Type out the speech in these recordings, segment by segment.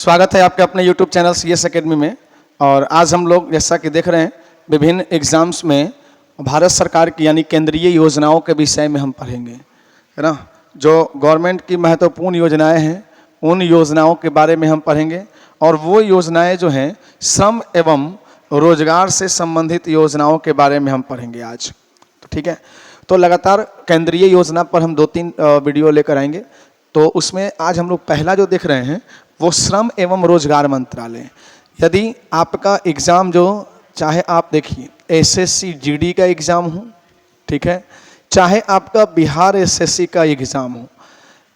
स्वागत है आपके अपने YouTube चैनल CS एकेडमी में। और आज हम लोग जैसा कि देख रहे हैं विभिन्न एग्जाम्स में भारत सरकार की यानी केंद्रीय योजनाओं के विषय में हम पढ़ेंगे, है ना। जो गवर्नमेंट की महत्वपूर्ण योजनाएं हैं उन योजनाओं के बारे में हम पढ़ेंगे। और वो योजनाएं जो हैं श्रम एवं रोजगार से संबंधित योजनाओं के बारे में हम पढ़ेंगे आज। तो ठीक है, तो लगातार केंद्रीय योजना पर हम 2-3 वीडियो लेकर आएंगे। तो उसमें आज हम लोग पहला जो देख रहे हैं वो श्रम एवं रोजगार मंत्रालय। यदि आपका एग्ज़ाम जो चाहे आप देखिए SSC GD का एग्ज़ाम हो, ठीक है, चाहे आपका बिहार SSC का एग्ज़ाम हो,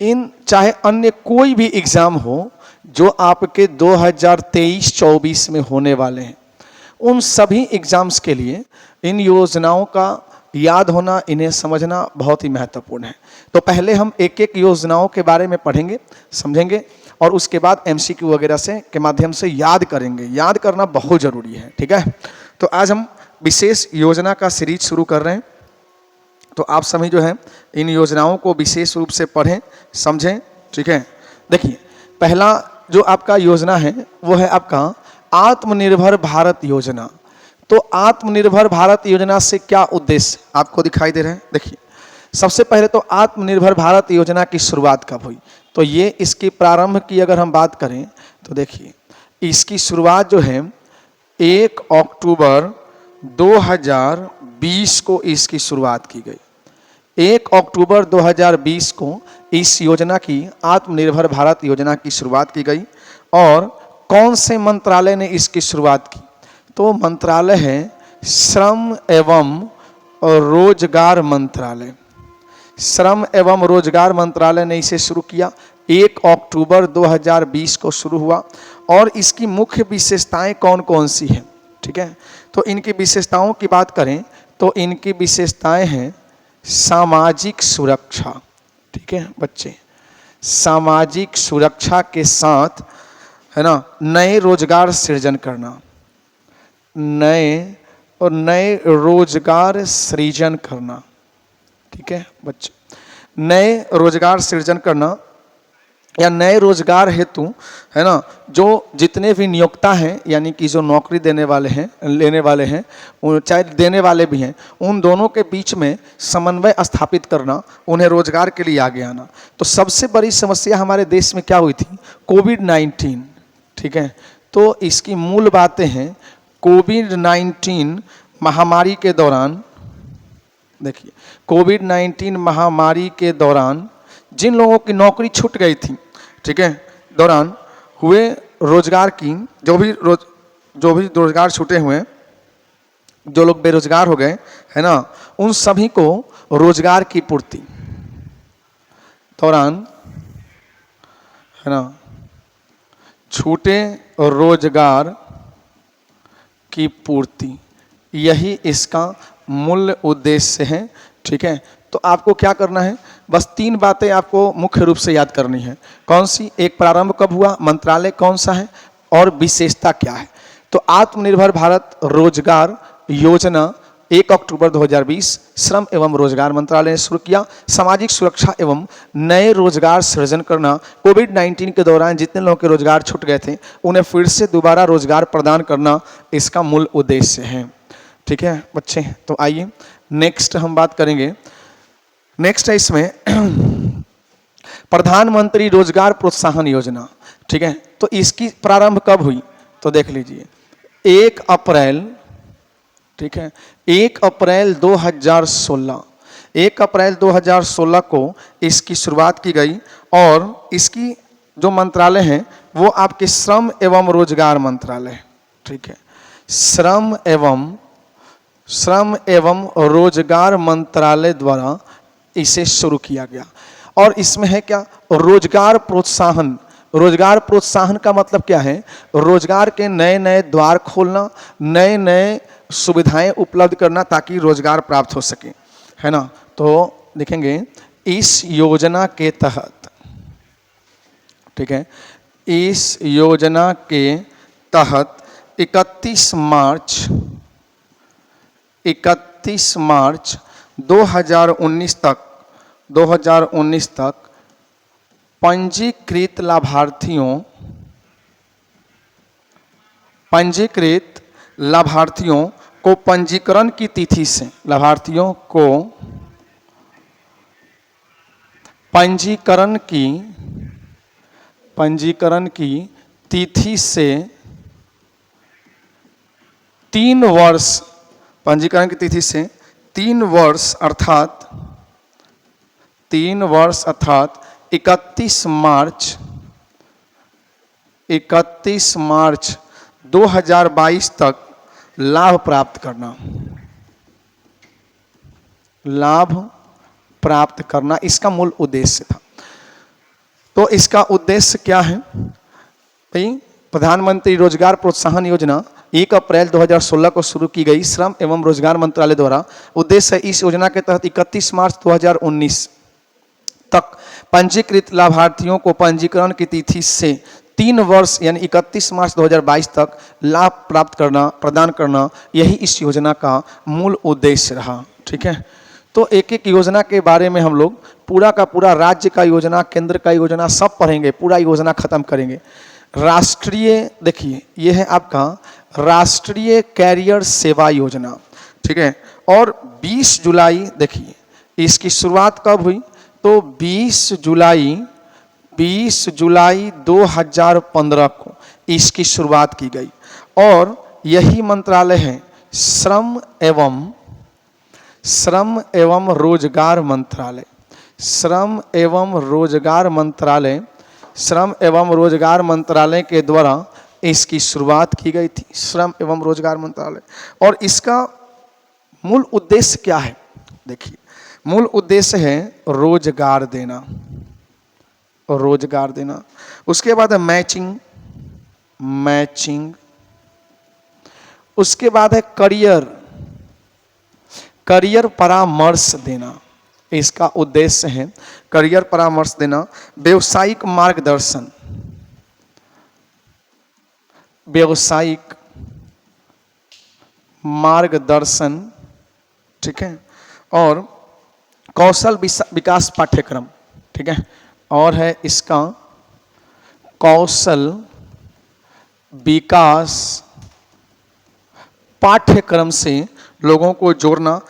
इन चाहे अन्य कोई भी एग्ज़ाम हो जो आपके 2023-24 में होने वाले हैं, उन सभी एग्ज़ाम्स के लिए इन योजनाओं का याद होना, इन्हें समझना बहुत ही महत्वपूर्ण है। तो पहले हम एक एक योजनाओं के बारे में पढ़ेंगे, समझेंगे और उसके बाद MCQ वगैरह से के माध्यम से याद करेंगे। याद करना बहुत ज़रूरी है, ठीक है। तो आज हम विशेष योजना का सीरीज शुरू कर रहे हैं। तो आप सभी जो है इन योजनाओं को विशेष रूप से पढ़ें, समझें, ठीक है। देखिए पहला जो आपका योजना है वो है आपका आत्मनिर्भर भारत योजना। तो आत्मनिर्भर भारत योजना से क्या उद्देश्य आपको दिखाई दे रहे हैं। देखिए सबसे पहले तो आत्मनिर्भर भारत योजना की शुरुआत कब हुई, तो ये इसकी प्रारंभ की अगर हम बात करें तो देखिए इसकी शुरुआत जो है 1 अक्टूबर 2020 को इसकी शुरुआत की गई। 1 अक्टूबर 2020 को इस योजना की आत्मनिर्भर भारत योजना की शुरुआत की गई। और कौन से मंत्रालय ने इसकी शुरुआत की, तो मंत्रालय है श्रम एवं रोजगार मंत्रालय। श्रम एवं रोजगार मंत्रालय ने इसे शुरू किया। 1 अक्टूबर 2020 को शुरू हुआ। और इसकी मुख्य विशेषताएं कौन कौन सी हैं, ठीक है। तो इनकी विशेषताओं की बात करें तो इनकी विशेषताएं हैं सामाजिक सुरक्षा, ठीक है बच्चे, सामाजिक सुरक्षा के साथ, है ना, नए रोजगार सृजन करना, नए रोजगार सृजन करना, ठीक है बच्चे, नए रोजगार सृजन करना या नए रोजगार हेतु, है ना, जो जितने भी नियोक्ता हैं यानी कि जो नौकरी देने वाले हैं, लेने वाले हैं, चाहे देने वाले भी हैं, उन दोनों के बीच में समन्वय स्थापित करना, उन्हें रोजगार के लिए आगे आना। तो सबसे बड़ी समस्या हमारे देश में क्या हुई थी, कोविड-19, ठीक है। तो इसकी मूल बातें हैं कोविड-19 महामारी के दौरान। देखिए कोविड-19 महामारी के दौरान जिन लोगों की नौकरी छूट गई थी, ठीक है, दौरान हुए रोजगार की जो भी रोजगार छूटे हुए, जो लोग बेरोजगार हो गए, है ना, उन सभी को रोजगार की पूर्ति दौरान, है ना, छूटे रोजगार की पूर्ति, यही इसका मूल उद्देश्य है, ठीक है। तो आपको क्या करना है, बस 3 बातें आपको मुख्य रूप से याद करनी है। कौन सी, एक प्रारंभ कब हुआ, मंत्रालय कौन सा है और विशेषता क्या है। तो आत्मनिर्भर भारत रोजगार योजना 1 अक्टूबर 2020 श्रम एवं रोजगार मंत्रालय ने शुरू किया। सामाजिक सुरक्षा एवं नए रोजगार सृजन करना, कोविड-19 के दौरान जितने लोगों के रोजगार छूट गए थे उन्हें फिर से दोबारा रोजगार प्रदान करना इसका मूल उद्देश्य है, ठीक है बच्चे। तो आइए नेक्स्ट हम बात करेंगे। नेक्स्ट है इसमें प्रधानमंत्री रोजगार प्रोत्साहन योजना, ठीक है। तो इसकी प्रारंभ कब हुई, तो देख लीजिए 1 अप्रैल, ठीक है, 1 अप्रैल 2016, 1 अप्रैल 2016 को इसकी शुरुआत की गई। और इसकी जो मंत्रालय है वो आपके श्रम एवं रोजगार मंत्रालय, ठीक है, श्रम एवं रोजगार मंत्रालय द्वारा इसे शुरू किया गया। और इसमें है क्या, रोजगार प्रोत्साहन। रोजगार प्रोत्साहन का मतलब क्या है, रोजगार के नए नए द्वार खोलना, नए नए सुविधाएं उपलब्ध करना ताकि रोजगार प्राप्त हो सके, है ना। तो देखेंगे इस योजना के तहत, ठीक है, इस योजना के तहत 31 मार्च 2019 तक पंजीकृत लाभार्थियों पंजीकृत लाभार्थियों को पंजीकरण की तिथि से, लाभार्थियों को पंजीकरण की तिथि से 3 वर्ष, पंजीकरण की तिथि से 3 वर्ष अर्थात 31 मार्च 2022 तक लाभ प्राप्त करना इसका मूल उद्देश्य था। तो इसका उद्देश्य क्या है भाई? प्रधानमंत्री रोजगार प्रोत्साहन योजना 1 अप्रैल 2016 को शुरू की गई श्रम एवं रोजगार मंत्रालय द्वारा। उद्देश्य इस योजना के तहत 31 मार्च 2019 तक पंजीकृत लाभार्थियों को पंजीकरण की तिथि से 3 वर्ष यानी 31 मार्च 2022 तक लाभ प्राप्त करना, प्रदान करना, यही इस योजना का मूल उद्देश्य रहा। ठीक है, तो एक एक योजना के बारे में हम लोग पूरा का पूरा राज्य का योजना, केंद्र का योजना सब पढ़ेंगे, पूरा योजना खत्म करेंगे। राष्ट्रीय, देखिए ये है आपका राष्ट्रीय कैरियर सेवा योजना। ठीक है, और 20 जुलाई, देखिए इसकी शुरुआत कब हुई? तो 20 जुलाई 2015 को इसकी शुरुआत की गई और यही मंत्रालय है श्रम एवं रोजगार मंत्रालय। श्रम एवं रोजगार मंत्रालय के द्वारा इसकी शुरुआत की गई थी, श्रम एवं रोजगार मंत्रालय। और इसका मूल उद्देश्य क्या है? देखिए मूल उद्देश्य है रोजगार देना। उसके बाद है मैचिंग, उसके बाद है करियर परामर्श देना। इसका उद्देश्य है करियर परामर्श देना। व्यवसायिक मार्गदर्शन, ठीक है, और कौशल विकास पाठ्यक्रम। ठीक है, और है इसका कौशल विकास पाठ्यक्रम से लोगों को जोड़ना,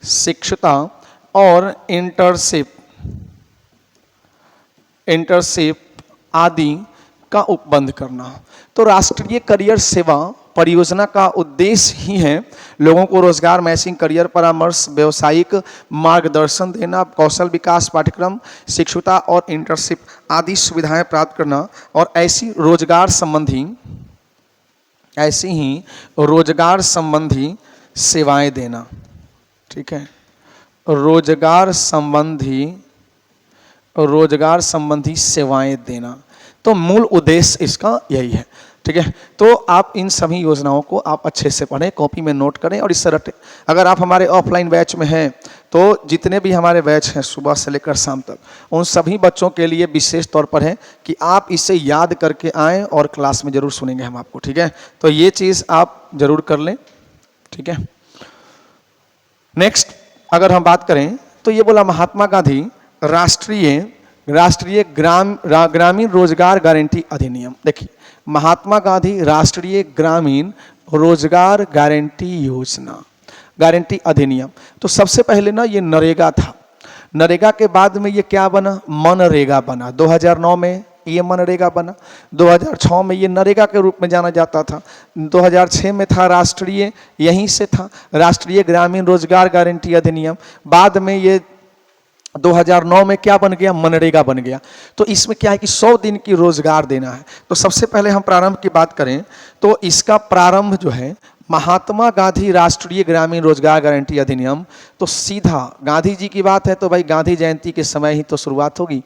शिक्षुता और इंटर्नशिप आदि का उपबंध करना। तो राष्ट्रीय करियर सेवा परियोजना का उद्देश्य ही है लोगों को रोजगार, मैचिंग, करियर परामर्श, व्यवसायिक मार्गदर्शन देना, कौशल विकास पाठ्यक्रम, शिक्षुता और इंटर्नशिप आदि सुविधाएं प्राप्त करना और ऐसी ही रोजगार संबंधी सेवाएं देना। ठीक है, रोजगार संबंधी सेवाएं देना। तो मूल उद्देश्य इसका यही है। ठीक है, तो आप इन सभी योजनाओं को आप अच्छे से पढ़ें, कॉपी में नोट करें और इससे रटें। अगर आप हमारे ऑफलाइन बैच में हैं तो जितने भी हमारे बैच हैं सुबह से लेकर शाम तक, उन सभी बच्चों के लिए विशेष तौर पर है कि आप इसे याद करके आएँ और क्लास में ज़रूर सुनेंगे हम आपको। ठीक है, तो ये चीज़ आप ज़रूर कर लें। ठीक है, नेक्स्ट अगर हम बात करें तो ये बोला महात्मा गांधी राष्ट्रीय ग्रामीण रोजगार गारंटी अधिनियम। देखिए महात्मा गांधी राष्ट्रीय ग्रामीण रोजगार गारंटी अधिनियम। तो सबसे पहले ना ये नरेगा था। नरेगा के बाद में ये क्या बना? मनरेगा बना। 2009 में ये मनरेगा बना। 2006 में ये नरेगा के रूप में जाना जाता था। 2006 में था राष्ट्रीय, यहीं से था राष्ट्रीय ग्रामीण रोजगार गारंटी अधिनियम। बाद में ये 2009 में क्या बन गया? मनरेगा बन गया। तो इसमें क्या है कि 100 दिन की रोजगार देना है। तो सबसे पहले हम प्रारंभ की बात करें तो इसका प्रारंभ जो है महात्मा गांधी राष्ट्रीय ग्रामीण रोजगार गारंटी अधिनियम, तो सीधा गांधी जी की बात है तो भाई गांधी जयंती के समय ही तो शुरुआत होगी।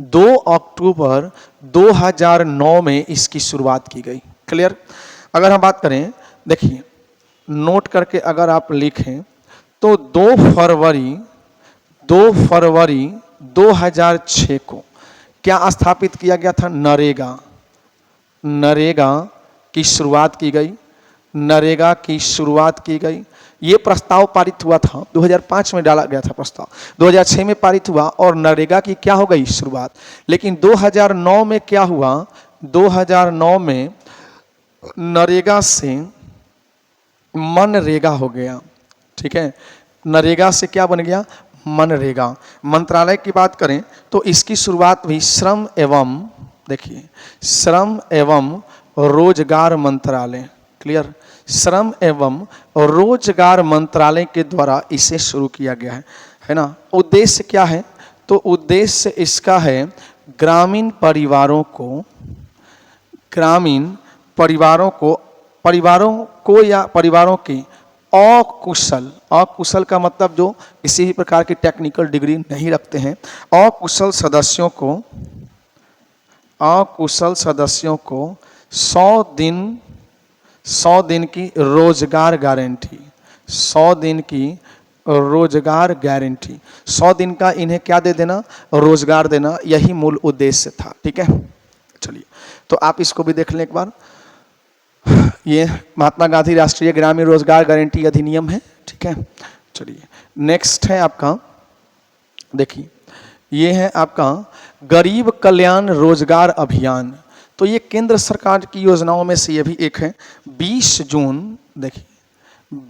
2 अक्टूबर 2009 में इसकी शुरुआत की गई। क्लियर? अगर हम बात करें, देखिए नोट करके अगर आप लिखें तो 2 फरवरी 2006 को क्या स्थापित किया गया था? नरेगा की शुरुआत की गई। ये प्रस्ताव पारित हुआ था 2005 में, डाला गया था प्रस्ताव, 2006 में पारित हुआ और नरेगा की क्या हो गई शुरुआत। लेकिन 2009 में क्या हुआ, 2009 में नरेगा से मनरेगा हो गया। ठीक है, नरेगा से क्या बन गया, मनरेगा। मंत्रालय की बात करें तो इसकी शुरुआत हुई श्रम एवं, देखिए, श्रम एवं रोजगार मंत्रालय, क्लियर, श्रम एवं रोजगार मंत्रालय के द्वारा इसे शुरू किया गया है ना। उद्देश्य क्या है, तो उद्देश्य इसका है ग्रामीण परिवारों को या परिवारों की अकुशल का मतलब जो किसी भी प्रकार की टेक्निकल डिग्री नहीं रखते हैं, अकुशल सदस्यों को 100 दिन की रोजगार गारंटी, 100 दिन की रोजगार गारंटी, 100 दिन का इन्हें क्या दे देना, रोजगार देना, यही मूल उद्देश्य था। ठीक है, चलिए, तो आप इसको भी देख लें एक बार। ये महात्मा गांधी राष्ट्रीय ग्रामीण रोजगार गारंटी अधिनियम है। ठीक है, चलिए, नेक्स्ट है आपका, देखिए, ये है आपका गरीब कल्याण रोजगार अभियान। तो ये केंद्र सरकार की योजनाओं में से ये भी एक है। 20 जून, देखिए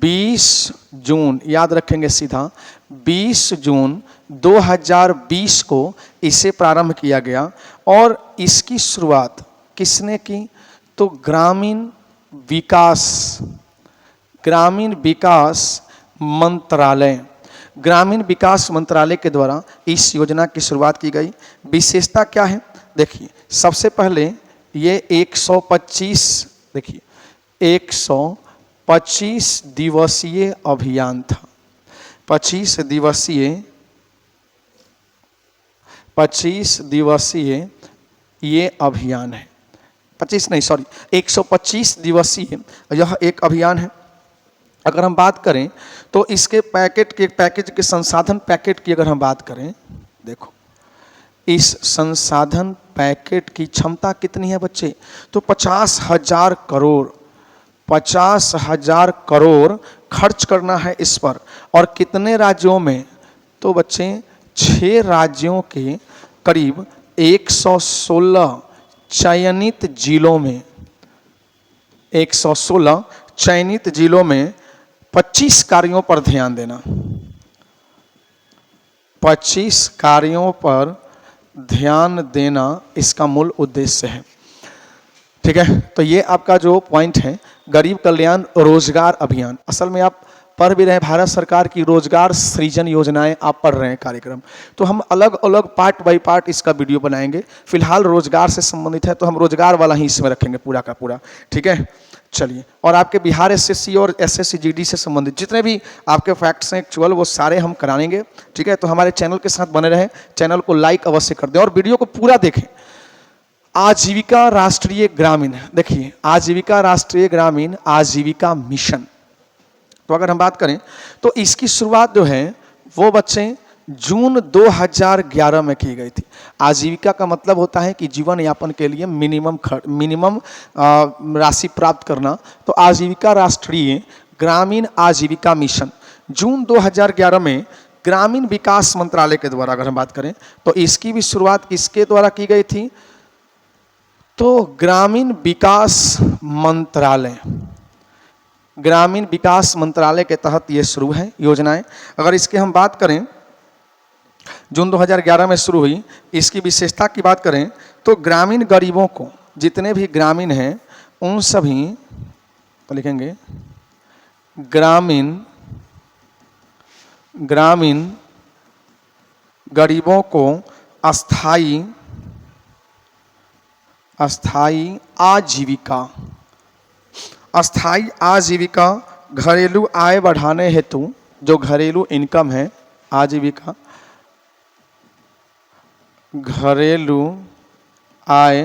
20 जून, याद रखेंगे सीधा, 20 जून 2020 को इसे प्रारंभ किया गया और इसकी शुरुआत किसने की, तो ग्रामीण विकास मंत्रालय के द्वारा इस योजना की शुरुआत की गई। विशेषता क्या है, देखिए, सबसे पहले ये 125, देखिए 125 दिवसीय अभियान था। 25 दिवसीय ये अभियान है, 125 दिवसीय यह एक अभियान है। अगर हम बात करें तो इसके पैकेज के संसाधन पैकेट की अगर हम बात करें, देखो इस संसाधन पैकेट की क्षमता कितनी है बच्चे, तो 50,000 करोड़ खर्च करना है इस पर। और कितने राज्यों में, तो बच्चे 6 राज्यों के करीब 116 चयनित जिलों में, 116 चयनित जिलों में 25 कार्यों पर ध्यान देना, 25 कार्यों पर ध्यान देना इसका मूल उद्देश्य है। ठीक है, तो ये आपका जो पॉइंट है गरीब कल्याण रोजगार अभियान। असल में आप पढ़ भी रहे भारत सरकार की रोजगार सृजन योजनाएं आप पढ़ रहे हैं कार्यक्रम, तो हम अलग अलग पार्ट बाय पार्ट इसका वीडियो बनाएंगे। फिलहाल रोजगार से संबंधित है तो हम रोजगार वाला ही इसमें रखेंगे पूरा का पूरा। ठीक है, चलिए, और आपके बिहार एसएससी और एसएससी जीडी से संबंधित जितने भी आपके फैक्ट्स हैं एक्चुअल, वो सारे हम कराएंगे। ठीक है, तो हमारे चैनल के साथ बने रहें, चैनल को लाइक अवश्य कर दें और वीडियो को पूरा देखें। आजीविका राष्ट्रीय ग्रामीण, देखिए आजीविका राष्ट्रीय ग्रामीण आजीविका मिशन, तो अगर हम बात करें तो इसकी शुरुआत जो है वो बच्चे जून 2011 में की गई थी। आजीविका का मतलब होता है कि जीवन यापन के लिए मिनिमम राशि प्राप्त करना। तो आजीविका राष्ट्रीय ग्रामीण आजीविका मिशन जून 2011 में ग्रामीण विकास मंत्रालय के द्वारा अगर हम बात करें तो इसकी भी शुरुआत किसके द्वारा की गई थी, तो ग्रामीण विकास मंत्रालय के तहत ये शुरू है योजनाएं। अगर इसके हम बात करें जून 2011 में शुरू हुई, इसकी विशेषता की बात करें तो ग्रामीण गरीबों को, जितने भी ग्रामीण हैं उन सभी, तो लिखेंगे ग्रामीण गरीबों को अस्थाई आजीविका घरेलू आय बढ़ाने हेतु, जो घरेलू इनकम है, आजीविका घरेलू आय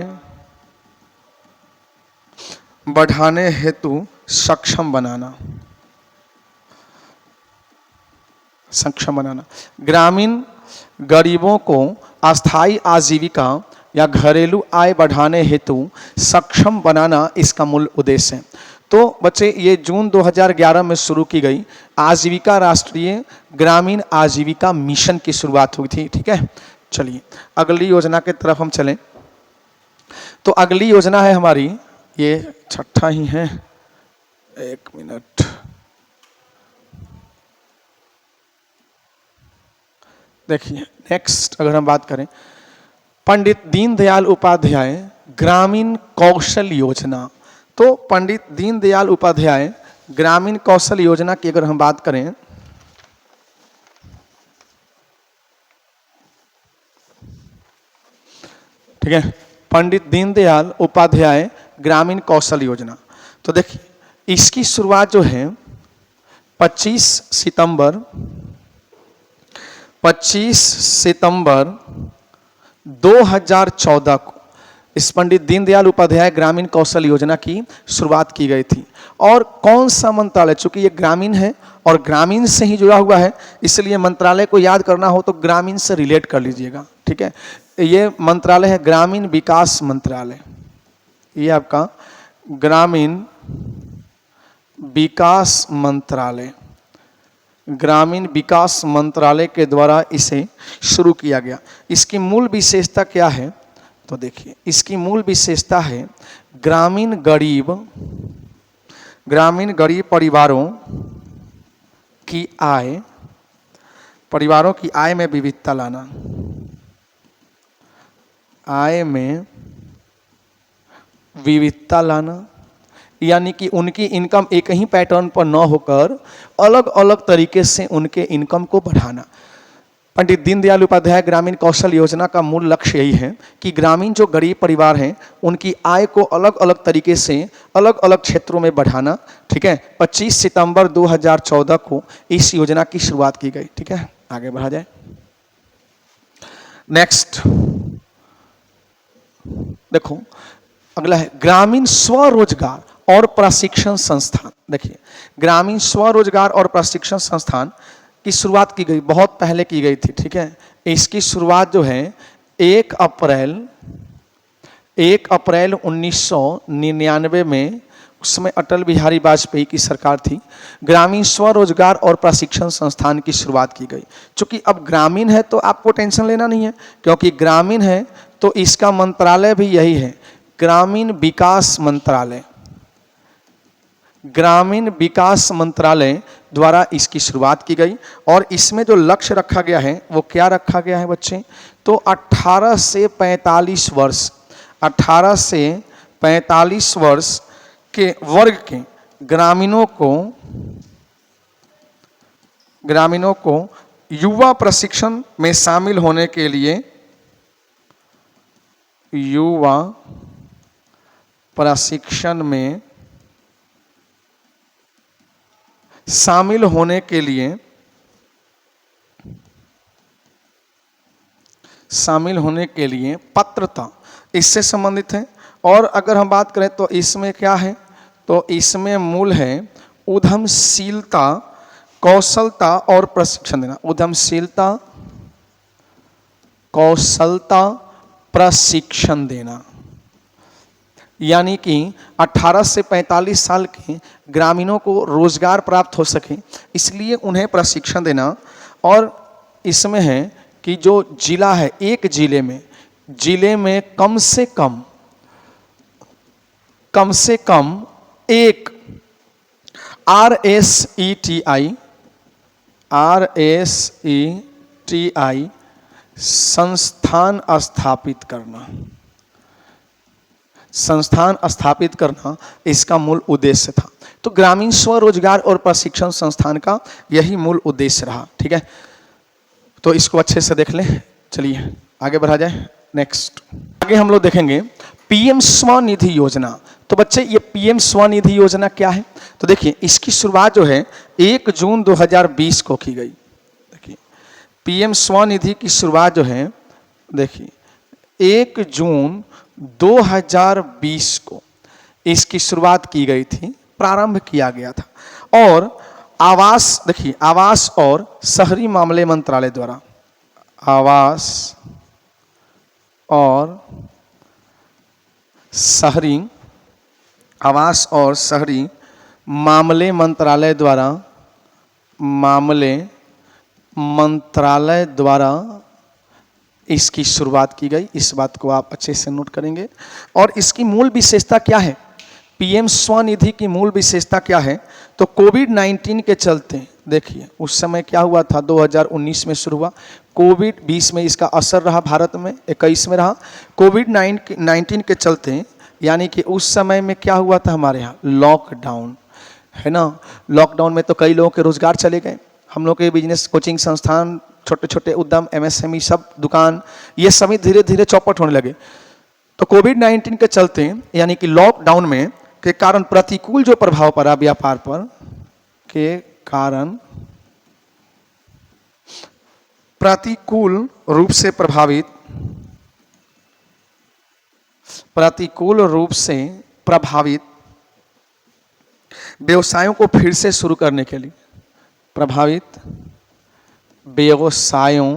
बढ़ाने हेतु सक्षम बनाना। ग्रामीण गरीबों को अस्थाई आजीविका या घरेलू आय बढ़ाने हेतु सक्षम बनाना इसका मूल उद्देश्य है। तो बच्चे ये जून 2011 में शुरू की गई आजीविका राष्ट्रीय ग्रामीण आजीविका मिशन की शुरुआत हुई थी। ठीक है, चलिए अगली योजना की तरफ हम चलें। तो अगली योजना है हमारी, ये छठा ही है, एक मिनट, देखिए नेक्स्ट अगर हम बात करें, पंडित दीनदयाल उपाध्याय ग्रामीण कौशल योजना। तो पंडित दीनदयाल उपाध्याय ग्रामीण कौशल योजना की अगर हम बात करें, ठीक है, पंडित दीनदयाल उपाध्याय ग्रामीण कौशल योजना, तो देखिए इसकी शुरुआत जो है 25 सितंबर 2014 को इस पंडित दीनदयाल उपाध्याय ग्रामीण कौशल योजना की शुरुआत की गई थी। और कौन सा मंत्रालय, चूंकि ये ग्रामीण है और ग्रामीण से ही जुड़ा हुआ है, इसलिए मंत्रालय को याद करना हो तो ग्रामीण से रिलेट कर लीजिएगा। ठीक है, ये मंत्रालय है ग्रामीण विकास मंत्रालय, ये आपका ग्रामीण विकास मंत्रालय, ग्रामीण विकास मंत्रालय के द्वारा इसे शुरू किया गया। इसकी मूल विशेषता क्या है, तो देखिए इसकी मूल विशेषता है ग्रामीण गरीब परिवारों की आय में विविधता लाना, आय में विविधता लाना, यानी कि उनकी इनकम एक ही पैटर्न पर न होकर अलग अलग तरीके से उनके इनकम को बढ़ाना। पंडित दीनदयाल उपाध्याय ग्रामीण कौशल योजना का मूल लक्ष्य यही है कि ग्रामीण जो गरीब परिवार हैं उनकी आय को अलग अलग तरीके से अलग अलग क्षेत्रों में बढ़ाना। ठीक है, 25 सितंबर 2014 को इस योजना की शुरुआत की गई। ठीक है, आगे बढ़ा जाए। नेक्स्ट देखो अगला है ग्रामीण स्वरोजगार और प्रशिक्षण संस्थान। देखिए ग्रामीण स्वरोजगार और प्रशिक्षण संस्थान की शुरुआत की गई, बहुत पहले की गई थी। ठीक है, इसकी शुरुआत जो है 1 अप्रैल 1999 में, उसमें अटल बिहारी वाजपेयी की सरकार थी, ग्रामीण स्वरोजगार और प्रशिक्षण संस्थान की शुरुआत की गई। चूंकि अब ग्रामीण है तो आपको टेंशन लेना नहीं है, क्योंकि ग्रामीण है तो इसका मंत्रालय भी यही है, ग्रामीण विकास मंत्रालय। ग्रामीण विकास मंत्रालय द्वारा इसकी शुरुआत की गई और इसमें जो लक्ष्य रखा गया है वो क्या रखा गया है बच्चे, तो 18 से 45 वर्ष के वर्ग के ग्रामीणों को युवा प्रशिक्षण में शामिल होने के लिए, युवा प्रशिक्षण में शामिल होने के लिए पात्रता इससे संबंधित है। और अगर हम बात करें तो इसमें क्या है, तो इसमें मूल है उद्यमशीलता, कौशलता और प्रशिक्षण देना। उद्यमशीलता, कौशलता, प्रशिक्षण देना, यानी कि 18 से 45 साल के ग्रामीणों को रोजगार प्राप्त हो सके, इसलिए उन्हें प्रशिक्षण देना। और इसमें है कि जो जिला है, एक जिले में कम से कम एक RSETI संस्थान स्थापित करना इसका मूल उद्देश्य था। तो ग्रामीण स्वरोजगार और प्रशिक्षण संस्थान का यही मूल उद्देश्य रहा। ठीक है, तो इसको अच्छे से देख लें। चलिए आगे बढ़ा जाए। नेक्स्ट आगे हम लोग देखेंगे पीएम स्वनिधि योजना। तो बच्चे ये पीएम स्वनिधि योजना क्या है, तो देखिए इसकी शुरुआत जो है 1 जून 2020 को की गई। देखिए पीएम स्वनिधि की शुरुआत जो है, देखिए 1 जून 2020 को इसकी शुरुआत की गई थी, प्रारंभ किया गया था। और आवास, देखिए आवास और शहरी मामले मंत्रालय द्वारा, आवास और शहरी आवास और शहरी मामले मंत्रालय द्वारा इसकी शुरुआत की गई। इस बात को आप अच्छे से नोट करेंगे। और इसकी मूल विशेषता क्या है, पीएम स्वनिधि की मूल विशेषता क्या है, तो कोविड-19 के चलते देखिए उस समय क्या हुआ था, 2019 में शुरू हुआ, कोविड-20 में इसका असर रहा भारत में, 21 में रहा। कोविड-19 के चलते यानी कि उस समय में क्या हुआ था हमारे यहाँ, लॉकडाउन है ना। लॉकडाउन में तो कई लोगों के रोजगार चले गए। हम लोग के बिजनेस कोचिंग संस्थान, छोटे छोटे उद्यम, एमएसएमई सब दुकान, ये सभी धीरे धीरे चौपट होने लगे। तो कोविड-19 के चलते यानी कि लॉकडाउन में के कारण प्रतिकूल जो प्रभाव पड़ा व्यापार पर के कारण प्रतिकूल रूप से प्रभावित व्यवसायों को फिर से शुरू करने के लिए, प्रभावित व्यवसायों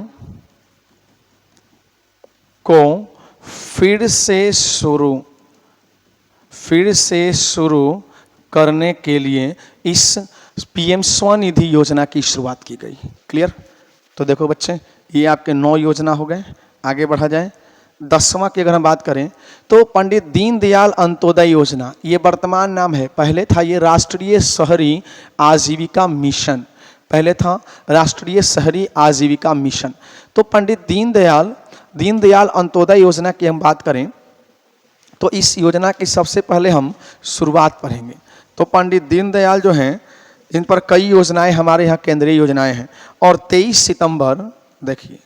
को फिर से शुरू करने के लिए इस पीएम स्वनिधि योजना की शुरुआत की गई। क्लियर। तो देखो बच्चे, ये आपके 9 योजना हो गए। आगे बढ़ा जाए। 10वां की अगर हम बात करें तो पंडित दीनदयाल अंत्योदय योजना, ये वर्तमान नाम है। पहले था ये राष्ट्रीय शहरी आजीविका मिशन, पहले था राष्ट्रीय शहरी आजीविका मिशन। तो पंडित दीनदयाल अंत्योदय योजना की हम बात करें तो इस योजना की सबसे पहले हम शुरुआत पढ़ेंगे। तो पंडित दीनदयाल जो हैं, इन पर कई योजनाएं हमारे यहाँ केंद्रीय योजनाएं हैं। और 23 सितंबर देखिए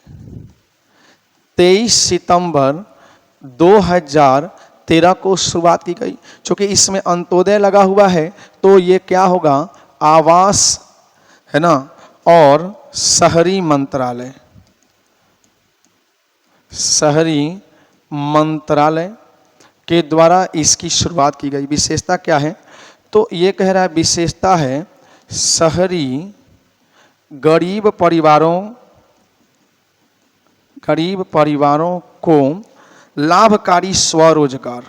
23 सितंबर 2013 को शुरुआत की गई। क्योंकि इसमें अंत्योदय लगा हुआ है तो ये क्या होगा, आवास है ना और शहरी मंत्रालय के द्वारा इसकी शुरुआत की गई। विशेषता क्या है, तो ये कह रहा है विशेषता है शहरी गरीब परिवारों को लाभकारी स्वरोजगार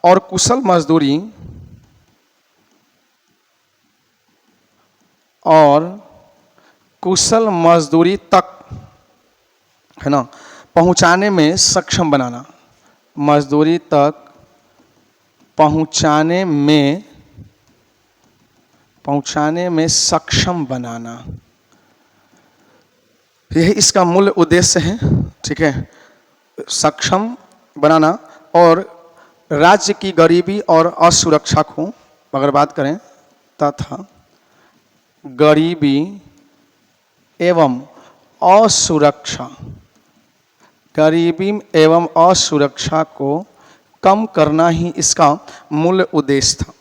और कुशल मजदूरी तक है ना पहुंचाने में सक्षम बनाना, मजदूरी तक पहुंचाने में सक्षम बनाना, यही इसका मूल उद्देश्य है। ठीक है, सक्षम बनाना। और राज्य की गरीबी और असुरक्षा को अगर बात करें तथा गरीबी एवं असुरक्षा को कम करना ही इसका मूल उद्देश्य था।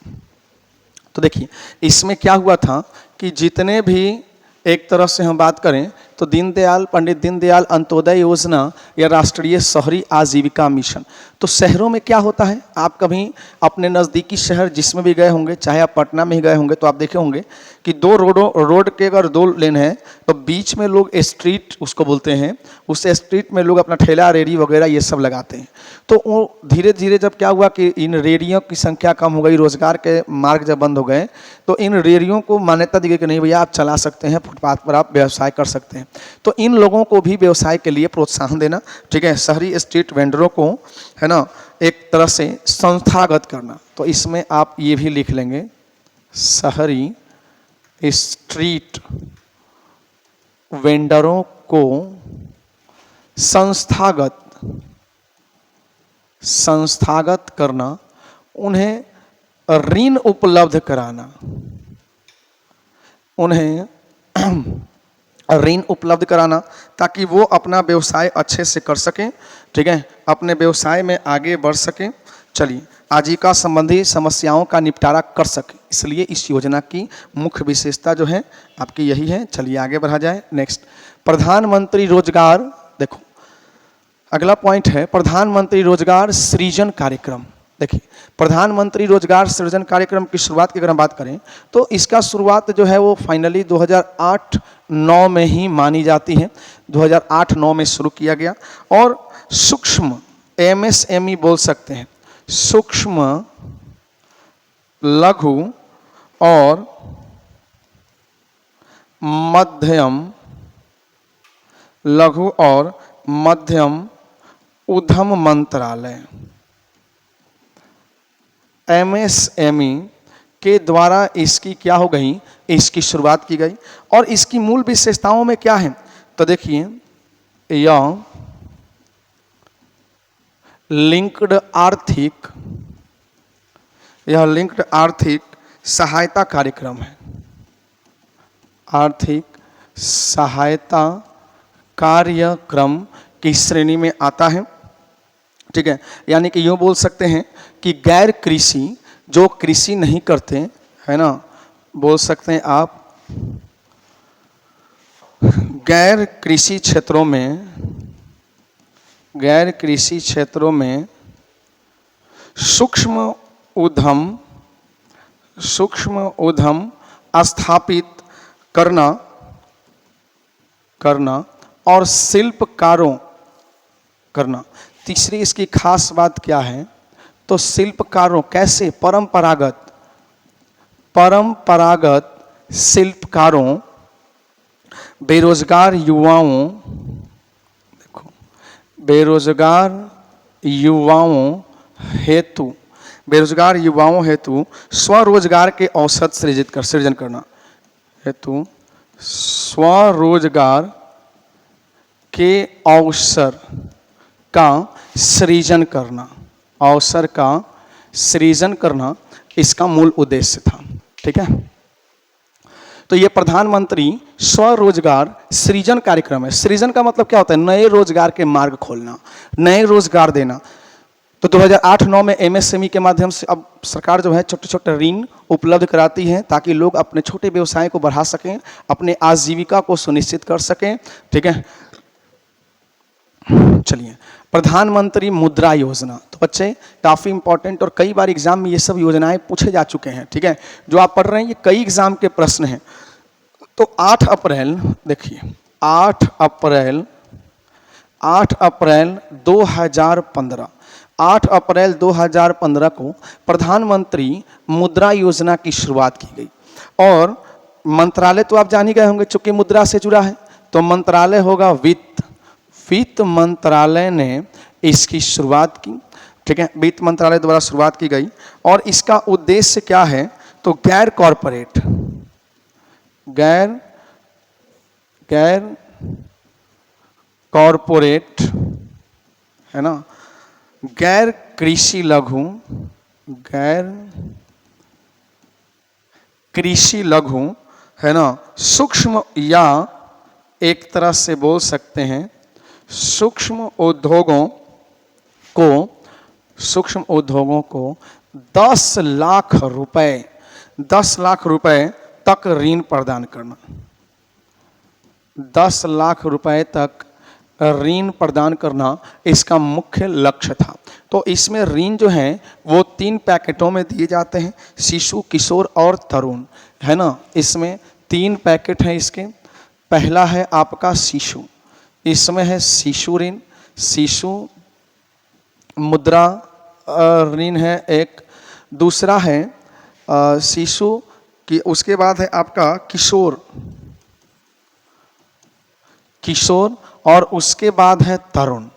तो देखिए इसमें क्या हुआ था कि जितने भी एक तरह से हम बात करें तो पंडित दीनदयाल अंत्योदय योजना या राष्ट्रीय शहरी आजीविका मिशन, तो शहरों में क्या होता है, आप कभी अपने नज़दीकी शहर जिसमें भी गए होंगे, चाहे आप पटना में ही गए होंगे, तो आप देखे होंगे कि रोड के अगर 2 लेन है तो बीच में लोग स्ट्रीट उसको बोलते हैं, उस स्ट्रीट में लोग अपना ठेला रेडी वगैरह ये सब लगाते हैं। तो वो धीरे धीरे जब क्या हुआ कि इन रेडियों की संख्या कम हो गई, रोजगार के मार्ग जब बंद हो गए तो इन रेडियों को मान्यता दी गई कि नहीं भैया आप चला सकते हैं, फुटपाथ पर आप व्यवसाय कर सकते हैं। तो इन लोगों को भी व्यवसाय के लिए प्रोत्साहन देना, ठीक है, शहरी स्ट्रीट वेंडरों को है ना एक तरह से संस्थागत करना। तो इसमें आप ये भी लिख लेंगे, शहरी स्ट्रीट वेंडरों को संस्थागत करना, उन्हें ऋण उपलब्ध कराना, ताकि वो अपना व्यवसाय अच्छे से कर सकें, ठीक है, अपने व्यवसाय में आगे बढ़ सकें, चलिए आजीविका संबंधी समस्याओं का निपटारा कर सकें। इसलिए इस योजना की मुख्य विशेषता जो है आपकी यही है। चलिए आगे बढ़ा जाए। नेक्स्ट, प्रधानमंत्री रोजगार, देखो अगला पॉइंट है प्रधानमंत्री रोजगार सृजन कार्यक्रम। देखिए, प्रधानमंत्री रोजगार सृजन कार्यक्रम की शुरुआत की अगर हम बात करें तो इसका शुरुआत जो है वो फाइनली 2008-9 में ही मानी जाती है। 2008-9 में शुरू किया गया और सूक्ष्म MSME बोल सकते हैं, सूक्ष्म लघु और मध्यम, लघु और मध्यम उद्यम मंत्रालय MSME के द्वारा इसकी क्या हो गई, इसकी शुरुआत की गई। और इसकी मूल विशेषताओं में क्या है तो देखिए, यह लिंक्ड आर्थिक सहायता कार्यक्रम है, आर्थिक सहायता कार्यक्रम की श्रेणी में आता है। ठीक है, यानी कि यूँ बोल सकते हैं कि गैर कृषि, जो कृषि नहीं करते है ना, बोल सकते हैं आप गैर कृषि क्षेत्रों में सूक्ष्म उद्यम स्थापित करना और शिल्पकारों करना। तीसरी इसकी खास बात क्या है तो शिल्पकारों, कैसे, परंपरागत शिल्पकारों, बेरोजगार युवाओं हेतु स्वरोजगार के अवसर सृजन करना, हेतु स्वरोजगार के अवसर का सृजन करना इसका मूल उद्देश्य था। ठीक है, तो ये प्रधानमंत्री स्वरोजगार सृजन कार्यक्रम है। सृजन का मतलब क्या होता है, नए रोजगार के मार्ग खोलना, नए रोजगार देना। तो 2008-9 में MSME के माध्यम से अब सरकार जो है छोटे छोटे ऋण उपलब्ध कराती है ताकि लोग अपने छोटे व्यवसाय को बढ़ा सकें, अपने आजीविका को सुनिश्चित कर सकें। ठीक है, चलिए, प्रधानमंत्री मुद्रा योजना, तो बच्चे काफ़ी इंपॉर्टेंट और कई बार एग्जाम में ये सब योजनाएं पूछे जा चुके हैं। ठीक है, जो आप पढ़ रहे हैं ये कई एग्जाम के प्रश्न हैं। तो 8 अप्रैल देखिए, 8 अप्रैल 2015 को प्रधानमंत्री मुद्रा योजना की शुरुआत की गई। और मंत्रालय तो आप जान ही गए होंगे, चूंकि मुद्रा से जुड़ा है तो मंत्रालय होगा वित्त मंत्रालय ने इसकी शुरुआत की। ठीक है, वित्त मंत्रालय द्वारा शुरुआत की गई। और इसका उद्देश्य क्या है तो गैर कॉरपोरेट है ना, गैर कृषि लघु है ना, सूक्ष्म, या एक तरह से बोल सकते हैं सूक्ष्म उद्योगों को 10 लाख रुपए तक ऋण प्रदान करना, 10 लाख रुपए तक ऋण प्रदान करना इसका मुख्य लक्ष्य था। तो इसमें ऋण जो है वो 3 पैकेटों में दिए जाते हैं, शिशु, किशोर और तरुण, है ना। इसमें 3 पैकेट हैं इसके। पहला है आपका शिशु, इसमें है शिशु ऋण, शिशु मुद्रा ऋण है एक। दूसरा है शिशु की, उसके बाद है आपका किशोर और उसके बाद है तरुण।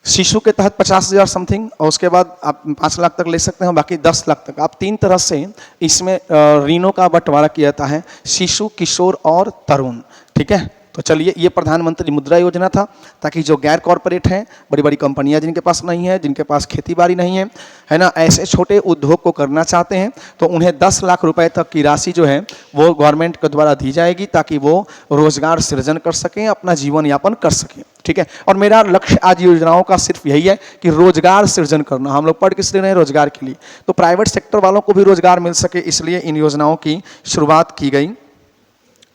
शिशु के तहत 50,000 समथिंग और उसके बाद आप 5 लाख तक ले सकते हैं, बाकी 10 लाख तक। आप 3 तरह से इसमें ऋणों का बंटवारा किया जाता है, शिशु, किशोर और तरुण। ठीक है, तो चलिए, ये प्रधानमंत्री मुद्रा योजना था ताकि जो गैर कॉरपोरेट हैं, बड़ी बड़ी कंपनियां जिनके पास नहीं है, जिनके पास खेती बाड़ी नहीं है ना, ऐसे छोटे उद्योग को करना चाहते हैं तो उन्हें 10 लाख रुपए तक की राशि जो है वो गवर्नमेंट के द्वारा दी जाएगी ताकि वो रोजगार सृजन कर सकें, अपना जीवन यापन कर सकें। ठीक है, और मेरा लक्ष्य आज योजनाओं का सिर्फ यही है कि रोजगार सृजन करना। हम लोग पढ़ किस लिए रहे हैं, रोजगार के लिए। तो प्राइवेट सेक्टर वालों को भी रोजगार मिल सके, इसलिए इन योजनाओं की शुरुआत की गई।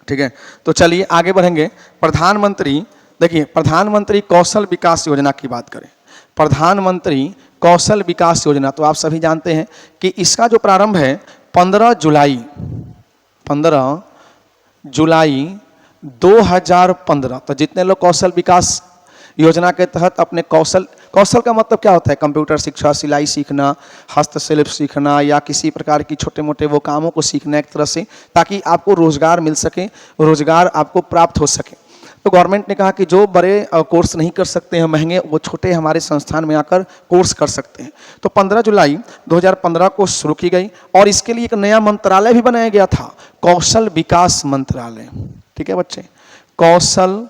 ठीक है, तो चलिए आगे बढ़ेंगे। प्रधानमंत्री, देखिए, प्रधानमंत्री कौशल विकास योजना की बात करें। प्रधानमंत्री कौशल विकास योजना, तो आप सभी जानते हैं कि इसका जो प्रारंभ है 15 जुलाई 2015। तो जितने लोग कौशल विकास योजना के तहत अपने कौशल का मतलब क्या होता है? कंप्यूटर शिक्षा, सिलाई सीखना, हस्तशिल्प सीखना या किसी प्रकार की छोटे मोटे वो कामों को सीखना एक तरह से, ताकि आपको रोजगार मिल सके, रोजगार आपको प्राप्त हो सके। तो गवर्नमेंट ने कहा कि जो बड़े कोर्स नहीं कर सकते हैं महंगे, वो छोटे हमारे संस्थान में आकर कोर्स कर सकते हैं। तो 15 जुलाई 2015 को शुरू की गई और इसके लिए एक नया मंत्रालय भी बनाया गया था, कौशल विकास मंत्रालय। ठीक है बच्चे, कौशल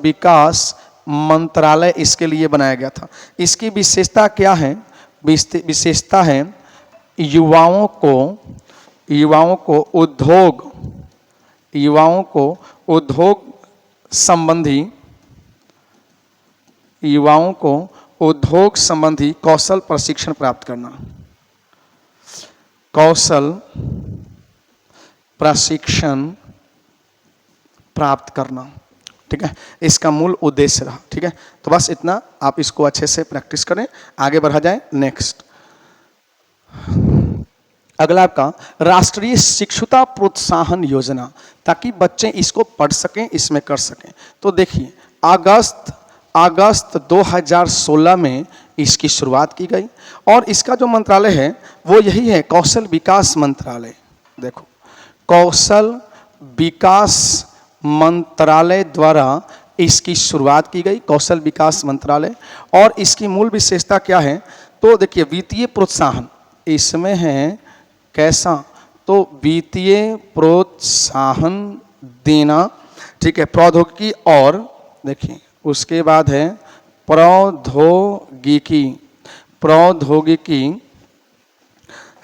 विकास मंत्रालय इसके लिए बनाया गया था। इसकी विशेषता क्या है? विशेषता है युवाओं को उद्योग संबंधी कौशल प्रशिक्षण प्राप्त करना, कौशल प्रशिक्षण प्राप्त करना। ठीक है, इसका मूल उद्देश्य रहा। ठीक है, तो बस इतना, आप इसको अच्छे से प्रैक्टिस करें, आगे बढ़ा जाए। नेक्स्ट, अगला आपका राष्ट्रीय शिक्षुता प्रोत्साहन योजना, ताकि बच्चे इसको पढ़ सकें, इसमें कर सकें। तो देखिए, अगस्त 2016 में इसकी शुरुआत की गई और इसका जो मंत्रालय है वो यही है, कौशल विकास मंत्रालय। देखो, कौशल विकास मंत्रालय द्वारा इसकी शुरुआत की गई, कौशल विकास मंत्रालय। और इसकी मूल विशेषता क्या है? तो देखिए, वित्तीय प्रोत्साहन इसमें है कैसा? तो वित्तीय प्रोत्साहन देना। ठीक है, प्रौद्योगिकी, और देखिए उसके बाद है प्रौद्योगिकी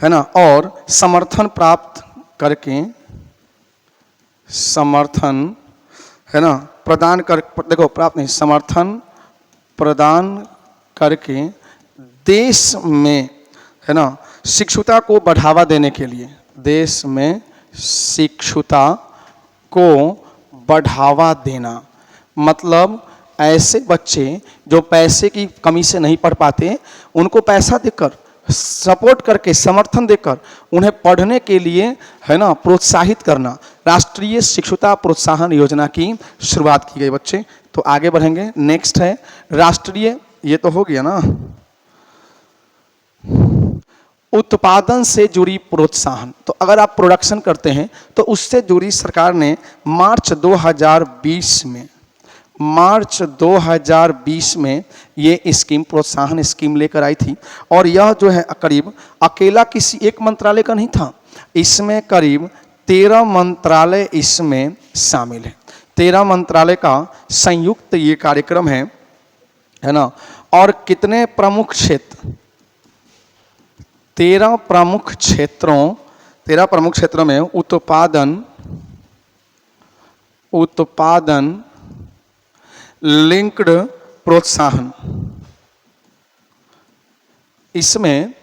है ना, और समर्थन प्राप्त करके, समर्थन है ना प्रदान कर, देखो प्राप्त नहीं, समर्थन प्रदान करके देश में है ना शिक्षुता को बढ़ावा देने के लिए, देश में शिक्षुता को बढ़ावा देना। मतलब ऐसे बच्चे जो पैसे की कमी से नहीं पढ़ पाते, उनको पैसा देकर, सपोर्ट करके, समर्थन देकर उन्हें पढ़ने के लिए है ना प्रोत्साहित करना, राष्ट्रीय शिक्षुता प्रोत्साहन योजना की शुरुआत की गई बच्चे। तो आगे बढ़ेंगे। नेक्स्ट है राष्ट्रीय, ये तो हो गया ना, उत्पादन से जुड़ी प्रोत्साहन। तो अगर आप प्रोडक्शन करते हैं तो उससे जुड़ी सरकार ने मार्च 2020 में ये स्कीम, प्रोत्साहन स्कीम लेकर आई थी। और यह जो है करीब अकेला किसी एक मंत्रालय का नहीं था, इसमें करीब 13 मंत्रालय इसमें शामिल है। 13 मंत्रालय का संयुक्त ये कार्यक्रम है ना। और कितने प्रमुख क्षेत्र? 13 प्रमुख क्षेत्रों में उत्पादन लिंक्ड प्रोत्साहन, इसमें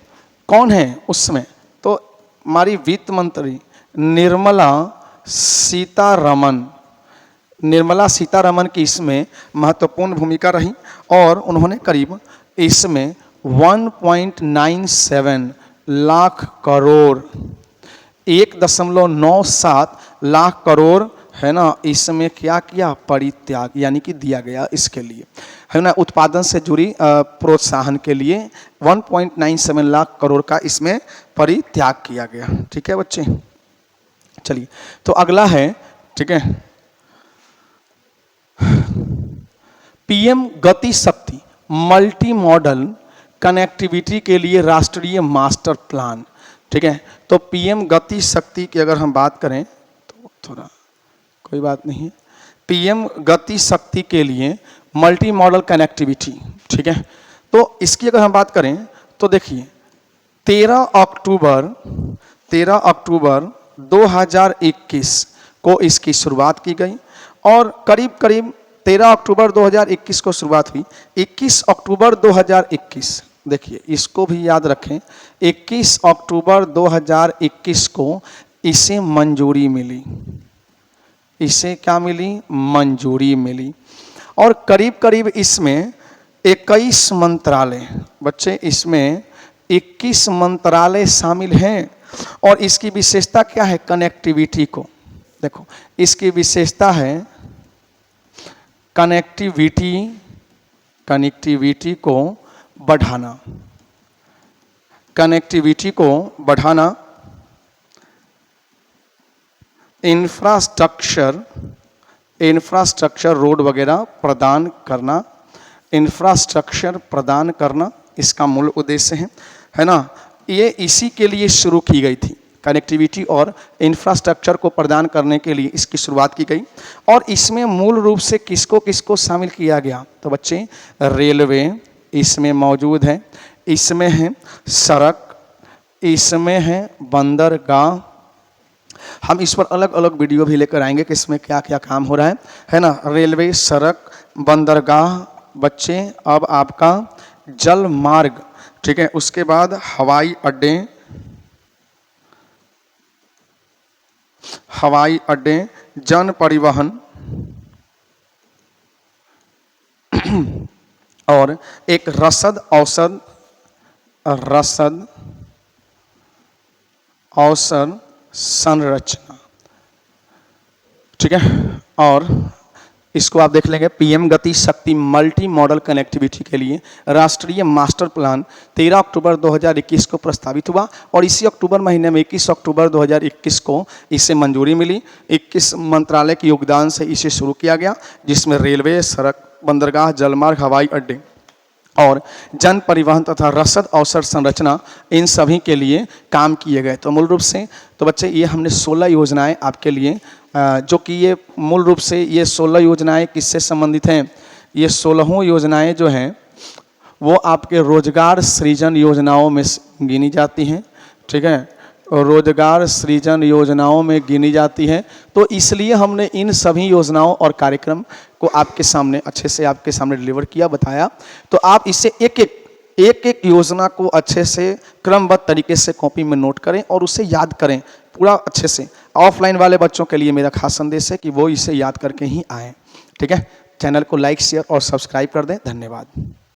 कौन है उसमें? तो हमारी वित्त मंत्री निर्मला सीतारमन की इसमें महत्वपूर्ण भूमिका रही और उन्होंने करीब इसमें 1.97 लाख करोड़, 1.97 लाख करोड़ है ना, इसमें क्या किया? परित्याग, यानी कि दिया गया इसके लिए है ना, उत्पादन से जुड़ी प्रोत्साहन के लिए 1.97 लाख करोड़ का इसमें परित्याग किया गया। ठीक है बच्चे, चलिए तो अगला है, ठीक है, पीएम गति शक्ति मल्टी मॉडल कनेक्टिविटी के लिए राष्ट्रीय मास्टर प्लान। ठीक है, तो पीएम गति शक्ति की अगर हम बात करें तो थोड़ा कोई बात नहीं, पीएम गति शक्ति के लिए मल्टी मॉडल कनेक्टिविटी। ठीक है, तो इसकी अगर हम बात करें तो देखिए 13 अक्टूबर 2021 को इसकी शुरुआत की गई और करीब 13 अक्टूबर 2021 को शुरुआत हुई। 21 अक्टूबर 2021, देखिए इसको भी याद रखें, 21 अक्टूबर 2021 को इसे मंजूरी मिली। इसे क्या मिली? मंजूरी मिली। और करीब इसमें 21 मंत्रालय, बच्चे इसमें 21 मंत्रालय शामिल हैं। और इसकी विशेषता क्या है? कनेक्टिविटी को, देखो इसकी विशेषता है कनेक्टिविटी को बढ़ाना, कनेक्टिविटी को बढ़ाना, इंफ्रास्ट्रक्चर रोड वगैरह प्रदान करना, इंफ्रास्ट्रक्चर प्रदान करना इसका मूल उद्देश्य है ना। ये इसी के लिए शुरू की गई थी, कनेक्टिविटी और इंफ्रास्ट्रक्चर को प्रदान करने के लिए इसकी शुरुआत की गई। और इसमें मूल रूप से किसको किसको शामिल किया गया? तो बच्चे रेलवे इसमें मौजूद है, इसमें है सड़क, इसमें है बंदरगाह। हम इस पर अलग अलग वीडियो भी लेकर आएंगे कि इसमें क्या क्या काम हो रहा है ना। रेलवे, सड़क, बंदरगाह बच्चे। अब आपका जल मार्ग, ठीक है। उसके बाद हवाई अड्डे, जन परिवहन और एक रसद औसत संरचना, ठीक है। और इसको आप देख लेंगे, पीएम गति शक्ति मल्टी मॉडल कनेक्टिविटी के लिए राष्ट्रीय मास्टर प्लान 13 अक्टूबर 2021 को प्रस्तावित हुआ और इसी अक्टूबर महीने में 21 अक्टूबर 2021 को इसे मंजूरी मिली। 21 मंत्रालय के योगदान से इसे शुरू किया गया, जिसमें रेलवे, सड़क, बंदरगाह, जलमार्ग, हवाई अड्डे और जन परिवहन तथा रसद अवसर संरचना, इन सभी के लिए काम किए गए। तो मूल रूप से तो बच्चे ये हमने 16 योजनाएं आपके लिए, जो कि ये मूल रूप से ये 16 योजनाएं किससे संबंधित हैं? ये 16 योजनाएं जो हैं वो आपके रोजगार सृजन योजनाओं में गिनी जाती हैं, ठीक है। रोजगार सृजन योजनाओं में गिनी जाती है। तो इसलिए हमने इन सभी योजनाओं और कार्यक्रम को आपके सामने अच्छे से आपके सामने डिलीवर किया, बताया। तो आप इसे एक एक योजना को अच्छे से क्रमबद्ध तरीके से कॉपी में नोट करें और उसे याद करें पूरा अच्छे से। ऑफलाइन वाले बच्चों के लिए मेरा खास संदेश है कि वो इसे याद करके ही आएँ, ठीक है। चैनल को लाइक, शेयर और सब्सक्राइब कर दें। धन्यवाद।